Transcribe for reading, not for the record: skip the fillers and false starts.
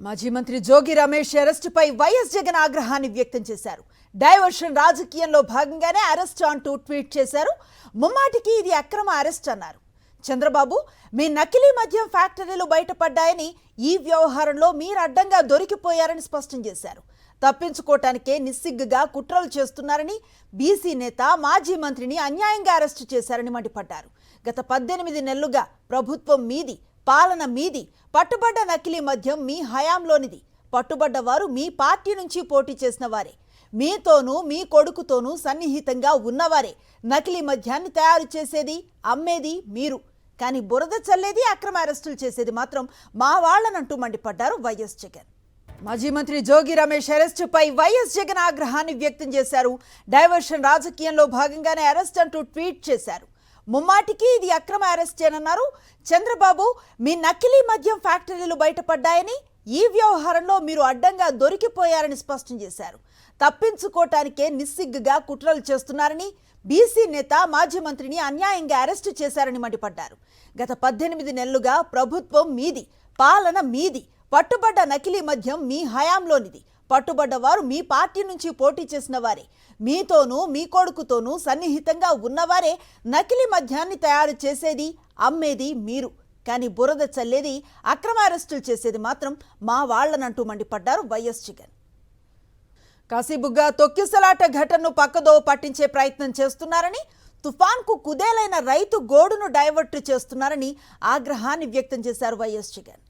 మాజీ మంత్రి జోగి రమేష్ అరెస్టుపై వైఎస్ జగన్ ఆగ్రహాన్ని వ్యక్తం చేశారు. డైవర్షన్ రాజకీయంలో భాగంగానే అరెస్ట్ అంటూ ట్వీట్ చేశారు. ముమ్మాటికి ఇది అక్రమ అరెస్ట్ అన్నారు. చంద్రబాబు, మీ నకిలీ మద్యం ఫ్యాక్టరీలు బయటపడ్డాయని, ఈ వ్యవహారంలో మీరు అడ్డంగా దొరికిపోయారని స్పష్టం చేశారు. తప్పించుకోవటానికే నిస్సిగ్గుగా కుట్రలు చేస్తున్నారని, బీసీ నేత మాజీ మంత్రిని అన్యాయంగా అరెస్టు చేశారని మండిపడ్డారు. గత 18 నెలలుగా ప్రభుత్వం మీది, పాలన మీది, పట్టుబడ్డ నకిలీ మద్యం మీ హయాంలోనిది, పట్టుబడ్డ వారు మీ పార్టీ నుంచి పోటీ చేసిన వారే, మీతోనూ మీ కొడుకుతోనూ సన్నిహితంగా ఉన్నవారే. నకిలీ మద్యాన్ని తయారు చేసేది, అమ్మేది మీరు, కానీ బురద చల్లేది, అక్రమ అరెస్టులు చేసేది మాత్రం మా వాళ్ళనంటూ మండిపడ్డారు వైఎస్ జగన్. మాజీ మంత్రి జోగి రమేష్ అరెస్టుపై వైఎస్ జగన్ ఆగ్రహాన్ని వ్యక్తం చేశారు. డైవర్షన్ రాజకీయంలో భాగంగానే అరెస్ట్ అంటూ ట్వీట్ చేశారు. ముమ్మాటికి ఇది అక్రమ అరెస్టేనన్నారు. చంద్రబాబు, మీ నకిలీ మద్యం ఫ్యాక్టరీలు బయటపడ్డాయని, ఈ వ్యవహారంలో మీరు అడ్డంగా దొరికిపోయారని స్పష్టం చేశారు. తప్పించుకోవటానికే నిస్సిగ్గుగా కుట్రలు చేస్తున్నారని, బీసీ నేత మాజీ మంత్రిని అన్యాయంగా అరెస్టు చేశారని మండిపడ్డారు. గత 18 నెలలుగా ప్రభుత్వం మీది, పాలన మీది, పట్టుబడ్డ నకిలీ మద్యం మీ హయాంలోనిది, పట్టుబడ్డ వారు మీ పార్టీ నుంచి పోటీ చేసిన వారే, మీతోనూ మీ కొడుకుతోనూ సన్నిహితంగా ఉన్నవారే. నకిలీ మద్యాన్ని తయారు చేసేది, అమ్మేది మీరు, కానీ బురద చల్లేది, అక్రమ అరెస్టులు చేసేది మాత్రం మా వాళ్ళనంటూ మండిపడ్డారు వైఎస్ జగన్. కాశీబుగ్గ తొక్కిసలాట ఘటనను పక్కదో పట్టించే ప్రయత్నం చేస్తున్నారని, తుఫాన్కు కుదేలైన రైతు గోడును డైవర్ట్ చేస్తున్నారని ఆగ్రహాన్ని వ్యక్తం చేశారు వైఎస్ జగన్.